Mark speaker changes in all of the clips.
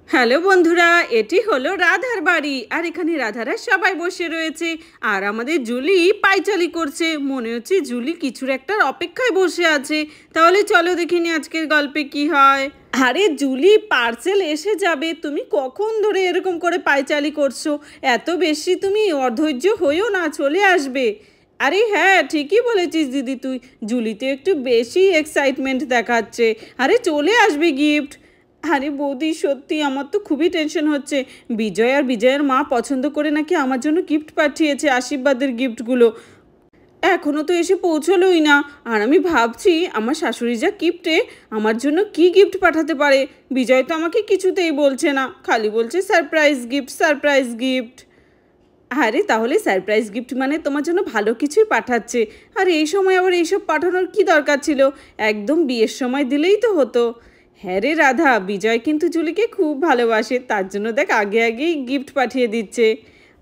Speaker 1: Hello বন্ধুরা, এটি হলো রাধার বাড়ি। আর এখানে রাধারা সবাই বসে রয়েছে। আর আমাদের জুলি পায়চালি করছে। মনে হচ্ছে জুলি কিছুর একটার অপেক্ষায় বসে আছে। তাহলে চলো দেখিনি আজকের গল্পে কি হয়। আরে জুলি, পার্সেল এসে যাবে, তুমি কখন ধরে এরকম করে পায়চালি করছো? এত বেশি তুমি অধৈর্য হইও না, চলে আসবে। আরে হ্যাঁ, ঠিকই বলেছিস দিদি তুই। জুলিতে একটু বেশি এক্সাইটমেন্ট দেখাচ্ছে। আরে চলে আসবে গিফট। আরে বৌদি, সত্যি আমার তো খুবই টেনশন হচ্ছে। বিজয় আর বিজয়ের মা পছন্দ করে নাকি আমার জন্য গিফট পাঠিয়েছে, আশীর্বাদের গিফটগুলো। এখনও তো এসে পৌঁছলোই না। আর আমি ভাবছি আমার শাশুড়ি যা গিফটে আমার জন্য কি গিফট পাঠাতে পারে। বিজয় তো আমাকে কিছুতেই বলছে না, খালি বলছে সারপ্রাইজ গিফট, সারপ্রাইজ গিফট। আরে তাহলে সারপ্রাইজ গিফট মানে তোমার জন্য ভালো কিছুই পাঠাচ্ছে। আর এই সময় আবার এইসব পাঠানোর কি দরকার ছিল? একদম বিয়ের সময় দিলেই তো হতো। হ্যাঁ রে রাধা, বিজয় কিন্তু জুলিকে খুব ভালোবাসে, তার জন্য দেখ আগে আগেই গিফট পাঠিয়ে দিচ্ছে।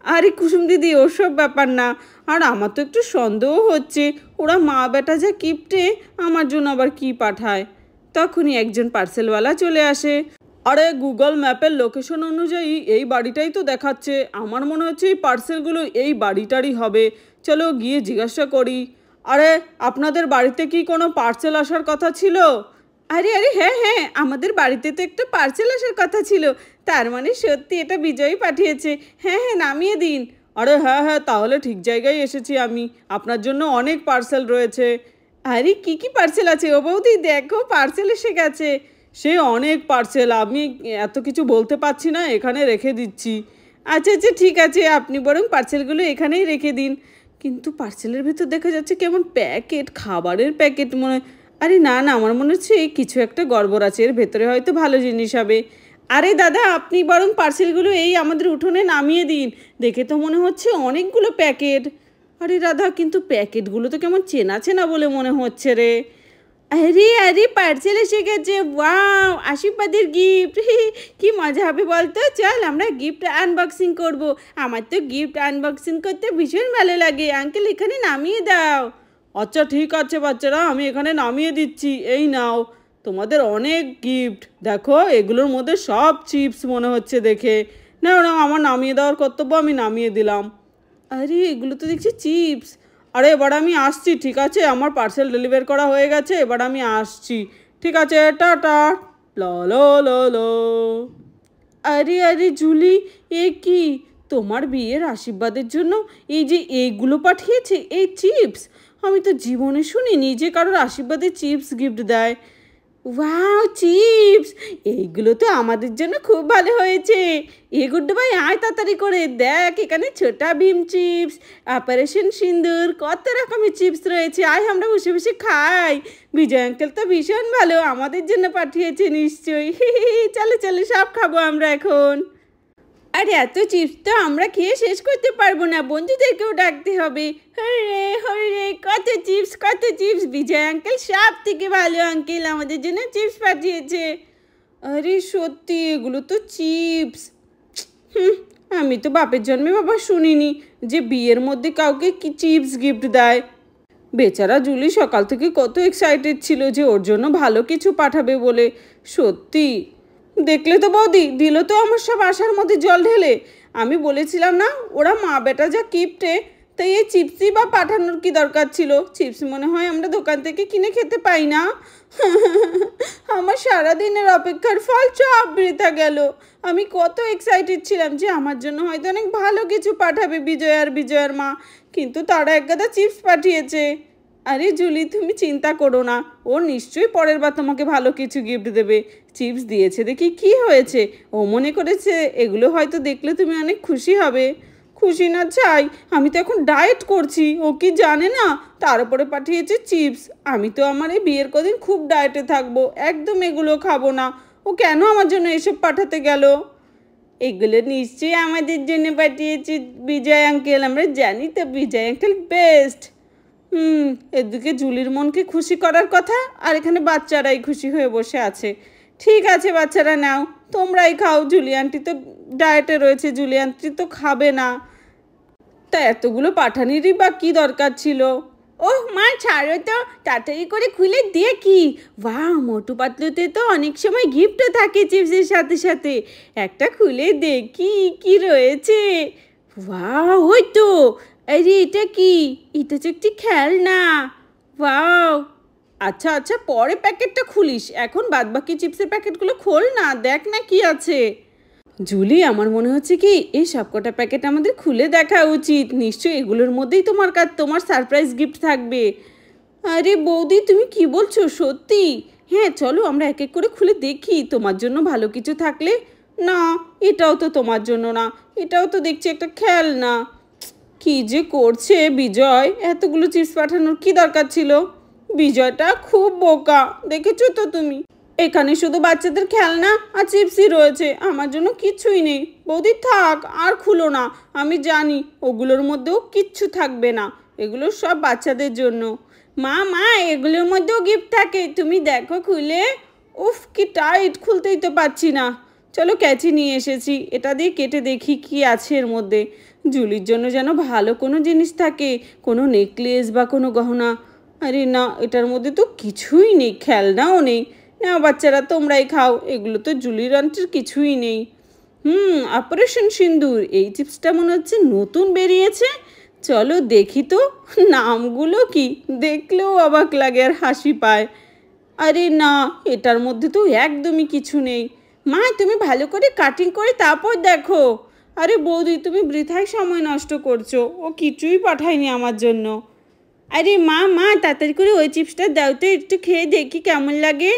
Speaker 1: আরে কুসুম দিদি, ওসব ব্যাপার না। আর আমার তো একটু সন্দেহ হচ্ছে ওরা মা বেটা যা গিফটে আমার জন্য আবার কি পাঠায়। তখনই একজন পার্সেলওয়ালা চলে আসে। আরে গুগল ম্যাপের লোকেশন অনুযায়ী এই বাড়িটাই তো দেখাচ্ছে। আমার মনে হচ্ছে এই পার্সেলগুলো এই বাড়িটারই হবে। চলো গিয়ে জিজ্ঞাসা করি। আরে আপনাদের বাড়িতে কি কোনো পার্সেল আসার কথা ছিল? আরে আরে হ্যাঁ হ্যাঁ, আমাদের বাড়িতে তো একটা পার্সেল আসার কথা ছিল। তার মানে সত্যি এটা বিজয়ই পাঠিয়েছে। হ্যাঁ হ্যাঁ, নামিয়ে দিন। আরে হ্যাঁ হ্যাঁ, তাহলে ঠিক জায়গায় এসেছি আমি। আপনার জন্য অনেক পার্সেল রয়েছে। আরে কি কি পার্সেল আছে? ও বৌদি দেখো, পার্সেল এসে গেছে। সে অনেক পার্সেল, আমি এত কিছু বলতে পারছি না, এখানে রেখে দিচ্ছি। আচ্ছা আচ্ছা, ঠিক আছে, আপনি বরং পার্সেলগুলো এখানেই রেখে দিন। কিন্তু পার্সেলের ভেতর দেখা যাচ্ছে কেমন প্যাকেট, খাবারের প্যাকেট মনে। আরে না না, আমার মনে হচ্ছে কিছু একটা গড়বড় আছে, এর ভেতরে হয়তো ভালো জিনিস হবে। আরে দাদা, আপনি বরং পার্সেলগুলো এই আমাদের উঠোনে নামিয়ে দিন। দেখে তো মনে হচ্ছে অনেকগুলো প্যাকেট। আরে রাধা, কিন্তু প্যাকেটগুলো তো কেমন চেনা চেনা বলে মনে হচ্ছে রে। আরে আরে, পার্সেল এসে গেছে, ওয়াও, আশীর্বাদের গিফট। কি মজা হবে বলতো? চল আমরা গিফট আনবক্সিং করব। আমার তো গিফট আনবক্সিং করতে ভীষণ ভালো লাগে। আঙ্কেল এখানে নামিয়ে দাও। আচ্ছা ঠিক আছে বাচ্চারা, আমি এখানে নামিয়ে দিচ্ছি। এই নাও তোমাদের অনেক গিফট। দেখো এগুলোর মধ্যে সব চিপস মনে হচ্ছে দেখে। নাও নাও, আমার নামিয়ে দেওয়ার কর্তব্য, আমি নামিয়ে দিলাম। আরে এগুলো তো দেখছি চিপস। আরে এবার আমি আসছি, ঠিক আছে, আমার পার্সেল ডেলিভার করা হয়ে গেছে, এবার আমি আসছি। ঠিক আছে, টাটা। ল ল ল ল। আরে আরে জুলি, এ কি? তোমার বিয়ের আশীর্বাদের জন্য এই যে এইগুলো পাঠিয়েছে, এই চিপস? আমি তো জীবনে শুনিনি যে কারোর আশীর্বাদে চিপস গিফট দেয়। Wow, chips! এইগুলো তো আমাদের জন্য খুব ভালো হয়েছে। এ গুড্ডু ভাই, আয় তাড়াতাড়ি করে দেখ, এখানে ছোটা ভীম চিপস, অপারেশন সিন্দুর, কত রকমের চিপস রয়েছে। আয় আমরা বসে বসে খাই। বিজয় আঙ্কেল তো ভীষণ ভালো, আমাদের জন্য পাঠিয়েছে নিশ্চয়ই। চলো চলো, সব খাবো আমরা এখন। আর এত চিপস তো আমরা খেয়ে শেষ করতে পারবো না, বন্ধুদেরকেও ডাকতে হবে। হরে হরে, কত চিপস কত চিপস! বিজয় আঙ্কেল সব থেকে ভালো আঙ্কেল, আমাদের জন্য চিপস পাঠিয়েছে। আরে সত্যি, এগুলো তো চিপস। হুম, আমি তো বাপের জন্মে বাবা শুনিনি যে বিয়ের মধ্যে কাউকে কি চিপস গিফট দেয়। বেচারা জুলি সকাল থেকে কত এক্সাইটেড ছিল যে ওর জন্য ভালো কিছু পাঠাবে বলে। সত্যি, দেখলে তো বৌদি, দিল তো আমার সব আশার মধ্যে জল ঢেলে। আমি বলেছিলাম না ওরা মা বেটা যা কিপটে, তাই এই চিপসই বা পাঠানোর কি দরকার ছিল? চিপস মনে হয় আমরা দোকান থেকে কিনে খেতে পাই না। আমার সারাদিনের অপেক্ষার ফল সব বৃথা গেল। আমি কত এক্সাইটেড ছিলাম যে আমার জন্য হয়তো অনেক ভালো কিছু পাঠাবে বিজয় আর বিজয়ের মা, কিন্তু তারা একগাদা চিপস পাঠিয়েছে। আরে জুলি, তুমি চিন্তা করো না, ও নিশ্চয়ই পরের বার তোমাকে ভালো কিছু গিফট দেবে। চিপস দিয়েছে দেখি কি হয়েছে, ও মনে করেছে এগুলো হয়তো দেখলে তুমি অনেক খুশি হবে। খুশি না চাই, আমি তো এখন ডায়েট করছি, ও কি জানে না? তার উপরে পাঠিয়েছে চিপস। আমি তো আমার এই বিয়ের কদিন খুব ডায়েটে থাকবো, একদম এগুলো খাবো না। ও কেন আমার জন্য এসব পাঠাতে গেল? এগুলো নিশ্চয়ই আমাদের জন্য পাঠিয়েছে বিজয় আঙ্কেল, আমরা জানি তো বিজয় আঙ্কেল বেস্ট। এদিকে জুলির মনকে খুশি করার কথা, আর এখানে বাচ্চারাই খুশি হয়ে বসে আছে। ঠিক আছে বাচ্চারা, নাও তোমরাই খাও, জুলি আন্টি তো ডায়েটে রয়েছে, জুলি আন্টি তো খাবে না। তা এতগুলো পাঠানিরই বা কী দরকার ছিল? ওহ মা ছাড়ো তো, তাড়াতাড়ি করে খুলে দেখি। বাহ, মোটু পাতলুতে তো অনেক সময় গিফটও থাকে চিপসের সাথে সাথে। একটা খুলে দেখি কি রয়েছে। বাহ, ওই তো। আরে এটা কি? এটা তো একটি খেলনা। বাহ। আচ্ছা আচ্ছা, পরে প্যাকেটটা খুলিস, এখন বাদবাকি চিপসের প্যাকেটগুলো খোল না, দেখ না কি আছে। জুলি, আমার মনে হচ্ছে কি এই সবকটা প্যাকেট আমাদের খুলে দেখা উচিত। নিশ্চয়ই এগুলোর মধ্যেই তোমার সারপ্রাইজ গিফট থাকবে। আরে বৌদি, তুমি কি বলছো? সত্যি? হ্যাঁ চলো আমরা এক এক করে খুলে দেখি, তোমার জন্য ভালো কিছু থাকলে। না, এটাও তো তোমার জন্য না, এটাও তো দেখছি একটা খেলনা। কি যে করছে বিজয়, এতগুলো চিপস পাঠানোর কি দরকার ছিল? বিজয়টা খুব বোকা, দেখেছো তো তুমি। এখানে শুধু বাচ্চাদের খেলনা আর চিপসই রয়েছে, আমার জন্য কিচ্ছুই নেই। বৌদি থাক, আর খুলো না, আমি জানি ওগুলোর মধ্যেও কিচ্ছু থাকবে না, এগুলো সব বাচ্চাদের জন্য। মা মা, এগুলোর মধ্যেও গিফট থাকে, তুমি দেখো খুলে। উফ কি টাইট, খুলতেই তো পারছি না। চলো ক্যাচি নিয়ে এসেছি, এটা দিয়ে কেটে দেখি কি আছে এর মধ্যে। জুলির জন্য যেন ভালো কোনো জিনিস থাকে, কোনো নেকলেস বা কোনো গহনা। আরে না, এটার মধ্যে তো কিছুই নেই, খেলনাও নেই। না বাচ্চারা তোমরাই খাও, এগুলো তো জুলির আন্টির কিছুই নেই। অপারেশন সিন্দুর, এই চিপসটা মনে হচ্ছে নতুন বেরিয়েছে। চলো দেখি তো নামগুলো কি, দেখলেও অবাক লাগে আর হাসি পায়। আরে না, এটার মধ্যে তো একদমই কিছু নেই। মা তুমি ভালো করে কাটিং করে তারপর দেখো। আরে বৌদি, তুমি বৃথায় সময় নষ্ট করছো, ও কিছুই পাঠায়নি আমার জন্য। আরে মা মা, তাড়াতাড়ি করে ওই চিপসটা দাও তো, একটু খেয়ে দেখি কেমন লাগে।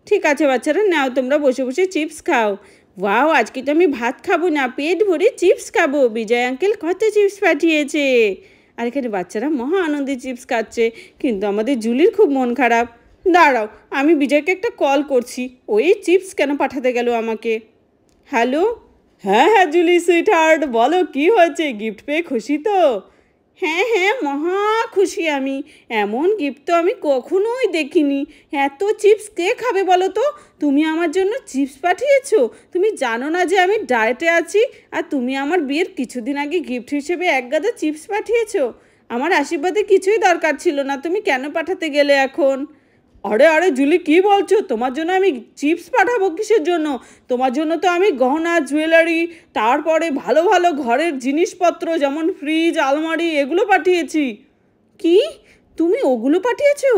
Speaker 1: ঠিক আছে বাচ্চারা, নাও তোমরা বসে বসে চিপস খাও। ওয়াও, আজকে তো আমি ভাত খাবো না, পেট ভরে চিপস খাবো। বিজয় আঙ্কেল কত চিপস পাঠিয়েছে। আর এখানে বাচ্চারা মহা আনন্দে চিপস খাচ্ছে, কিন্তু আমাদের জুলির খুব মন খারাপ। দাঁড়াও, আমি বিজয়কে একটা কল করছি, ওই চিপস কেন পাঠাতে গেল আমাকে। হ্যালো। হ্যাঁ হ্যাঁ জুলি সুইট হার্ট, বলো কি হয়েছে, গিফট পেয়ে খুশি তো? হ্যাঁ হ্যাঁ, মহা খুশি আমি। এমন গিফট তো আমি কখনোই দেখিনি। এত চিপস কে খাবে বলো তো? তুমি আমার জন্য চিপস পাঠিয়েছো? তুমি জানো না যে আমি ডায়েটে আছি, আর তুমি আমার বিয়ের কিছুদিন আগে গিফট হিসেবে এক গাদা চিপস পাঠিয়েছো। আমার আশীর্বাদে কিছুই দরকার ছিল না, তুমি কেন পাঠাতে গেলে এখন? আরে আরে জুলি, কি বলছো? তোমার জন্য আমি চিপস পাঠাবো কিসের জন্য? তোমার জন্য তো আমি গহনা, জুয়েলারি, তারপরে ভালো ভালো ঘরের জিনিসপত্র যেমন ফ্রিজ, আলমারি এগুলো পাঠিয়েছি। কি? তুমি ওগুলো পাঠিয়েছো?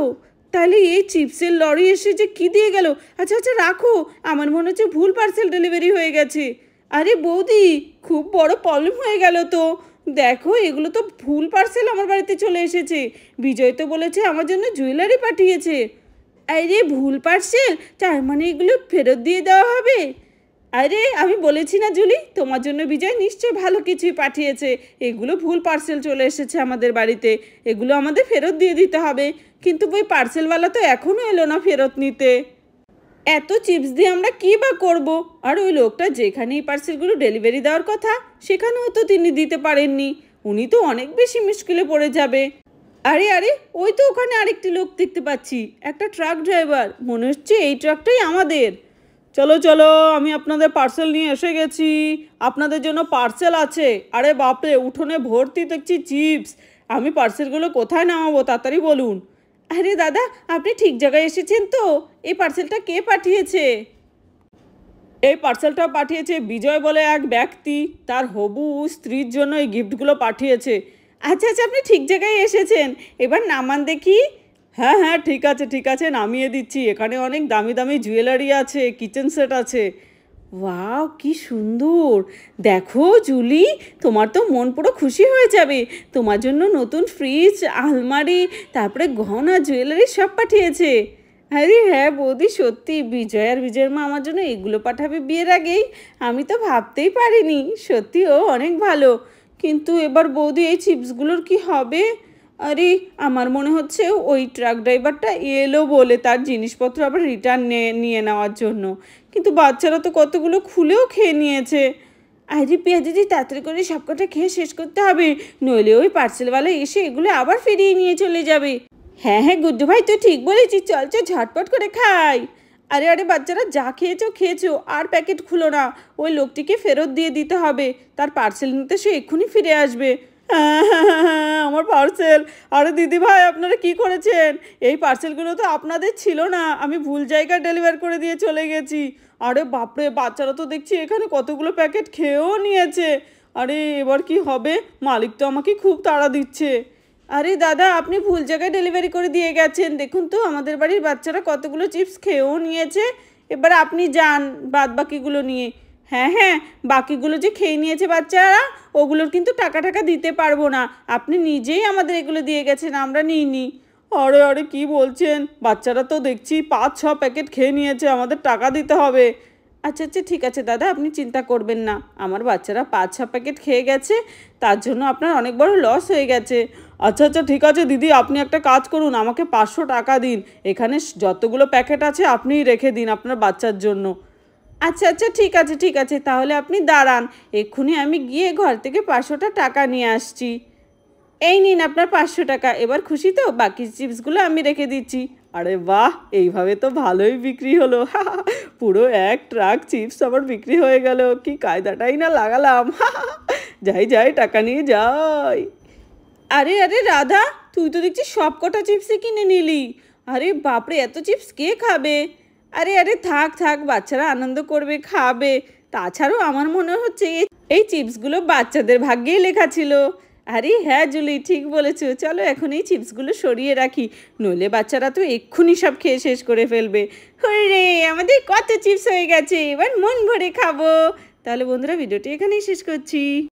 Speaker 1: তাহলে এই চিপসের লরি এসে যে কী দিয়ে গেল? আচ্ছা আচ্ছা রাখো, আমার মনে হচ্ছে ভুল পার্সেল ডেলিভারি হয়ে গেছে। আরে বৌদি, খুব বড় প্রবলেম হয়ে গেল তো। দেখো, এগুলো তো ভুল পার্সেল আমার বাড়িতে চলে এসেছে। বিজয় তো বলেছে আমার জন্য জুয়েলারি পাঠিয়েছে। আরে ভুল পার্সেল, তার মানে এগুলো ফেরত দিয়ে দেওয়া হবে? আরে আমি বলেছি না জুলি, তোমার জন্য বিজয় নিশ্চয়ই ভালো কিছুই পাঠিয়েছে। এগুলো ভুল পার্সেল চলে এসেছে আমাদের বাড়িতে, এগুলো আমাদের ফেরত দিয়ে দিতে হবে। কিন্তু ওই পার্সেলওয়ালা তো এখনও এলো না ফেরত নিতে। এত চিপস দিয়ে আমরা কী বা করবো? আর ওই লোকটা যেখানে এই পার্সেলগুলো ডেলিভারি দেওয়ার কথা, সেখানেও তো তিনি দিতে পারেননি। উনি তো অনেক বেশি মুশকিলে পড়ে যাবে। আরে আরে, ওই তো ওখানে আরেকটি লোক দেখতে পাচ্ছি, একটা ট্রাক ড্রাইভার, মনে হচ্ছে এই ট্রাকটাই আমাদের। চলো চলো, আমি আপনাদের পার্সেল নিয়ে এসে গেছি, আপনাদের জন্য পার্সেল আছে। আরে বাপরে, উঠোনে ভর্তি দেখছি চিপস, আমি পার্সেলগুলো কোথায় নামাবো, তাড়াতাড়ি বলুন। আরে দাদা, আপনি ঠিক জায়গায় এসেছেন তো। এই পার্সেলটা কে পাঠিয়েছে? এই পার্সেলটা পাঠিয়েছে বিজয় বলে এক ব্যক্তি, তার হবু স্ত্রীর জন্য এই গিফটগুলো পাঠিয়েছে। আচ্ছা আচ্ছা, আপনি ঠিক জায়গায় এসেছেন, এবার নামান দেখি। হ্যাঁ হ্যাঁ, ঠিক আছে ঠিক আছে, নামিয়ে দিচ্ছি। এখানে অনেক দামি দামি জুয়েলারি আছে, কিচেন সেট আছে। ওয়াও কি সুন্দর। দেখো জুলি, তোমার তো মন পুরো খুশি হয়ে যাবে। তোমার জন্য নতুন ফ্রিজ, আলমারি, তারপরে গহনা, জুয়েলারি সব পাঠিয়েছে। আরে হ্যাঁ বৌদি, সত্যি বিজয় আর বিজয়ের মা আমার জন্য এগুলো পাঠাবে বিয়ের আগেই, আমি তো ভাবতেই পারিনি। সত্যি ও অনেক ভালো। কিন্তু এবার বৌদি এই চিপসগুলোর কি হবে? আরে আমার মনে হচ্ছে ওই ট্রাক ড্রাইভারটা এলো বলে তার জিনিসপত্র আবার রিটার্ন নিয়ে নেওয়ার জন্য, কিন্তু বাচ্চারা তো কতগুলো খুলেও খেয়ে নিয়েছে। আরে পেঁয়াজি, তাড়াতাড়ি করে সবকটা খেয়ে শেষ করতে হবে, নইলে ওই পার্সেলওয়ালা এসে এগুলো আবার ফিরিয়ে নিয়ে চলে যাবে। হ্যাঁ হ্যাঁ গুড্ডু ভাই, তুই ঠিক বলেছিস, চল চল ঝটপট করে খাই। আরে আরে বাচ্চারা, যা খেয়েছো খেয়েছো, আর প্যাকেট খুলো না, ওই লোকটিকে ফেরত দিয়ে দিতে হবে, তার পার্সেল নিতে সে এক্ষুনি ফিরে আসবে। হ্যাঁ হ্যাঁ হ্যাঁ হ্যাঁ, আমার পার্সেল। আরে দিদি ভাই আপনারা কি করেছেন? এই পার্সেলগুলো তো আপনাদের ছিল না, আমি ভুল জায়গায় ডেলিভার করে দিয়ে চলে গেছি। আরে বাপরে, বাচ্চারা তো দেখছি এখানে কতগুলো প্যাকেট খেয়েও নিয়েছে। আরে এবার কি হবে? মালিক তো আমাকে খুব তাড়া দিচ্ছে। আরে দাদা, আপনি ভুল জায়গায় ডেলিভারি করে দিয়ে গেছেন। দেখুন তো আমাদের বাড়ির বাচ্চারা কতগুলো চিপস খেয়েও নিয়েছে। এবার আপনি যান বাদ বাকিগুলো নিয়ে। হ্যাঁ হ্যাঁ, বাকিগুলো যে খেয়ে নিয়েছে বাচ্চারা, ওগুলোর কিন্তু টাকা টাকা দিতে পারবো না। আপনি নিজেই আমাদের এগুলো দিয়ে গেছেন, আমরা নিইনি। আরে আরে কি বলছেন? বাচ্চারা তো দেখছি 5-6 প্যাকেট খেয়ে নিয়েছে, আমাদের টাকা দিতে হবে। আচ্ছা আচ্ছা ঠিক আছে দাদা, আপনি চিন্তা করবেন না। আমার বাচ্চারা 5-6 প্যাকেট খেয়ে গেছে, তার জন্য আপনার অনেক বড় লস হয়ে গেছে। আচ্ছা আচ্ছা ঠিক আছে দিদি, আপনি একটা কাজ করুন, আমাকে 500 টাকা দিন। এখানে যতগুলো প্যাকেট আছে আপনিই রেখে দিন আপনার বাচ্চার জন্য। আচ্ছা আচ্ছা ঠিক আছে ঠিক আছে, তাহলে আপনি দাঁড়ান, এক্ষুনি আমি গিয়ে ঘর থেকে 500টা টাকা নিয়ে আসছি। এই নিন আপনার 500 টাকা। এবার খুশি তো? বাকি চিপসগুলো আমি রেখে দিচ্ছি। আরে বাহ, এইভাবে তো ভালোই বিক্রি হলো। পুরো এক ট্রাক চিপস আমার বিক্রি হয়ে গেল। কি কায়দাটাই না লাগালাম। যাই যাই, টাকা নিয়ে যাই। আরে আরে রাধা, তুই তো দেখছি সব কটা চিপসই কিনে নিলি। আরে বাপরে, এত চিপস কে খাবে? আরে আরে থাক থাক, বাচ্চারা আনন্দ করবে, খাবে। তাছাড়াও আমার মনে হচ্ছে এই চিপসগুলো বাচ্চাদের ভাগ্যেই লেখা ছিল। আরে হ্যাঁ জুলি, ঠিক বলেছো। চলো এখন এই চিপসগুলো সরিয়ে রাখি, নইলে বাচ্চারা তো এক্ষুনি সব খেয়ে শেষ করে ফেলবে। হরে, আমাদের কত চিপস হয়ে গেছে, এবার মন ভরে খাবো। তাহলে বন্ধুরা, ভিডিওটি এখানেই শেষ করছি।